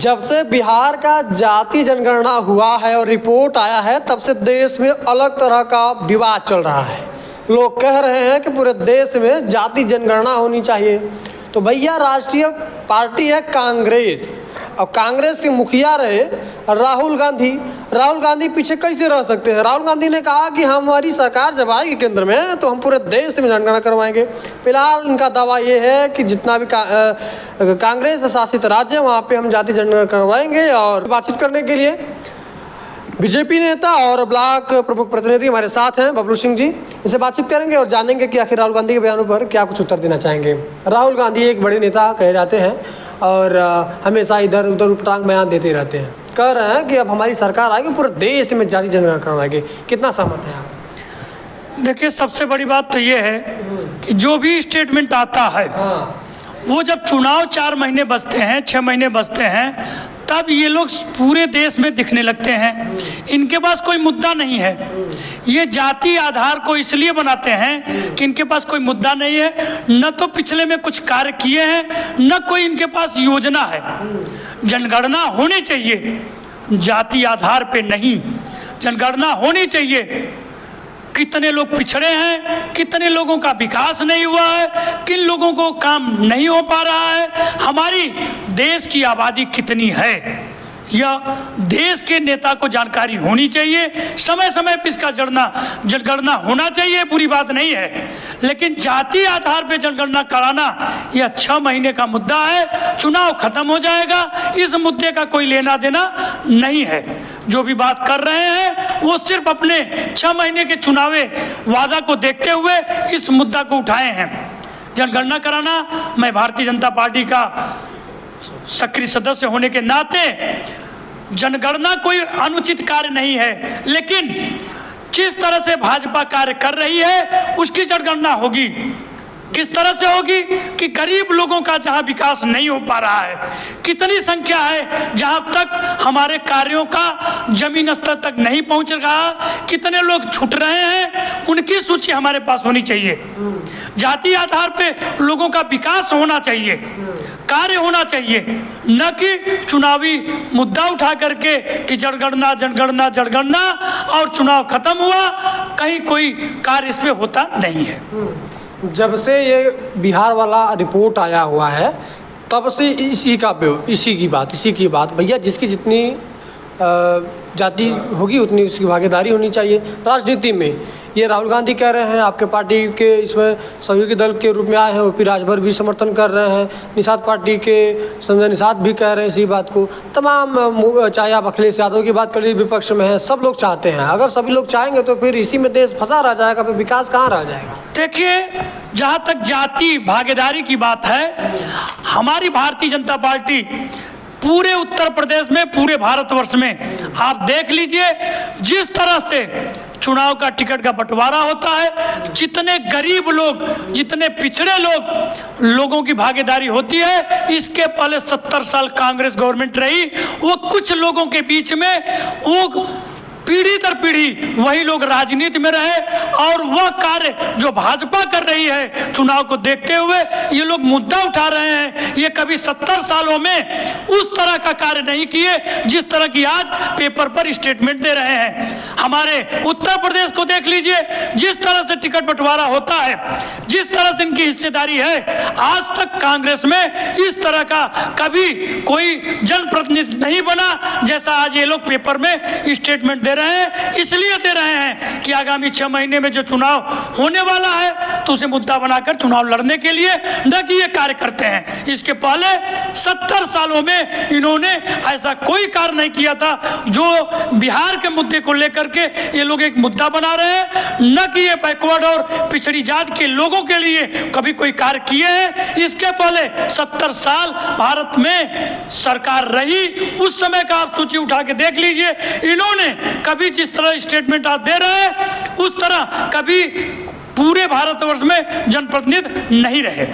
जब से बिहार का जाति जनगणना हुआ है और रिपोर्ट आया है, तब से देश में अलग तरह का विवाद चल रहा है। लोग कह रहे हैं कि पूरे देश में जाति जनगणना होनी चाहिए। तो भैया, राष्ट्रीय पार्टी है कांग्रेस, और कांग्रेस के मुखिया रहे राहुल गांधी पीछे कैसे रह सकते हैं। राहुल गांधी ने कहा कि हमारी सरकार जब आएगी केंद्र में तो हम पूरे देश में जनगणना करवाएंगे। फिलहाल इनका दावा ये है कि जितना भी कांग्रेस शासित राज्य है वहाँ पे हम जाति जनगणना करवाएंगे। और बातचीत करने के लिए बीजेपी नेता और ब्लॉक प्रमुख प्रतिनिधि हमारे साथ हैं, बबलू सिंह जी। इनसे बातचीत करेंगे और जानेंगे कि आखिर राहुल गांधी के बयानों पर क्या कुछ उत्तर देना चाहेंगे। राहुल गांधी एक बड़े नेता कहे जाते हैं और हमेशा इधर उधर उपटांग बयान देते रहते हैं। कह रहे हैं कि अब हमारी सरकार आएगी पूरे देश में जाति जनगणना करवाएगी। कितना सहमत हैं आप? देखिए, सबसे बड़ी बात तो ये है कि जो भी स्टेटमेंट आता है वो जब चुनाव 4 महीने बचते हैं, 6 महीने बचते हैं, तब ये लोग पूरे देश में दिखने लगते हैं। इनके पास कोई मुद्दा नहीं है। ये जाति आधार को इसलिए बनाते हैं कि इनके पास कोई मुद्दा नहीं है, न तो पिछले में कुछ कार्य किए हैं, न कोई इनके पास योजना है। जनगणना होनी चाहिए, जाति आधार पे नहीं। जनगणना होनी चाहिए। कितने लोग पिछड़े हैं, कितने लोगों का विकास नहीं हुआ है, किन लोगों को काम नहीं हो पा रहा है, हमारी देश की आबादी कितनी है, यह देश के नेता को जानकारी होनी चाहिए। समय समय पर इसका जनगणना होना चाहिए, बुरी बात नहीं है। लेकिन जाति आधार पर जनगणना कराना यह 6 महीने का मुद्दा है। चुनाव खत्म हो जाएगा, इस मुद्दे का कोई लेना देना नहीं है। जो भी बात कर रहे हैं वो सिर्फ अपने 6 महीने के चुनावी वादा को देखते हुए इस मुद्दा को उठाए हैं। जनगणना कराना, मैं भारतीय जनता पार्टी का सक्रिय सदस्य होने के नाते जनगणना कोई अनुचित कार्य नहीं है, लेकिन जिस तरह से भाजपा कार्य कर रही है उसकी जनगणना होगी। किस तरह से होगी कि गरीब लोगों का जहां विकास नहीं हो पा रहा है, कितनी संख्या है जहां तक हमारे कार्यों का जमीन स्तर तक नहीं पहुंच रहा, कितने लोग छूट रहे हैं, उनकी सूची हमारे पास होनी चाहिए। जाति आधार पे लोगों का विकास होना चाहिए, कार्य होना चाहिए, न कि चुनावी मुद्दा उठा करके कि जनगणना जनगणना जनगणना और चुनाव खत्म हुआ, कहीं कोई कार्य इस पे होता नहीं है। जब से ये बिहार वाला रिपोर्ट आया हुआ है तब से इसी की बात भैया, जिसकी जितनी जाति होगी उतनी उसकी भागीदारी होनी चाहिए राजनीति में। ये राहुल गांधी कह रहे हैं, आपके पार्टी के इसमें सहयोगी दल के रूप में आए हैं, ओपी राजभर भी समर्थन कर रहे हैं, निषाद पार्टी के संजय निषाद भी कह रहे हैं इसी बात को। तमाम, चाहे आप अखिलेश यादव की बात करिए, विपक्ष में है, सब लोग चाहते हैं। अगर सभी लोग चाहेंगे तो फिर इसी में देश फंसा रह जाएगा, फिर विकास कहाँ रह जाएगा। देखिए, जहाँ तक जाति भागीदारी की बात है, हमारी भारतीय जनता पार्टी पूरे उत्तर प्रदेश में, पूरे भारतवर्ष में आप देख लीजिए, जिस तरह से चुनाव का टिकट का बंटवारा होता है, जितने गरीब लोग, जितने पिछड़े लोगों की भागीदारी होती है। इसके पहले 70 साल कांग्रेस गवर्नमेंट रही, वो कुछ लोगों के बीच में वो पीढ़ी दर पीढ़ी वही लोग राजनीति में रहे, और वह कार्य जो भाजपा कर रही है चुनाव को देखते हुए ये लोग मुद्दा उठा रहे हैं। ये कभी 70 सालों में उस तरह का कार्य नहीं किए जिस तरह की आज पेपर पर स्टेटमेंट दे रहे हैं। हमारे उत्तर प्रदेश को देख लीजिए, जिस तरह से टिकट बंटवारा होता है, जिस तरह से इनकी हिस्सेदारी है, आज तक कांग्रेस में इस तरह का कभी कोई जनप्रतिनिधि नहीं बना जैसा आज ये लोग पेपर में स्टेटमेंट दे रहे हैं। इसलिए दे रहे हैं कि आगामी 6 महीने में जो चुनाव होने वाला है तो उसे मुद्दा बनाकर चुनाव लड़ने के लिए, न कि ये कार्य करते हैं। इसके पहले 70 सालों में इन्होंने ऐसा कोई कार्य नहीं किया था जो बिहार के मुद्दे को लेकर के ये लोग एक मुद्दा बना रहे हैं, न कि ये बैकवर्ड और पिछड़ी जात के लोगों के लिए कभी कोई कार्य किए हैं। इसके पहले 70 साल भारत में सरकार रही, उस समय का आप सूची उठा के देख लीजिए। इन्होंने कभी जिस तरह स्टेटमेंट आप दे रहे हैं उस तरह कभी पूरे भारतवर्ष में जनप्रतिनिधि नहीं रहे।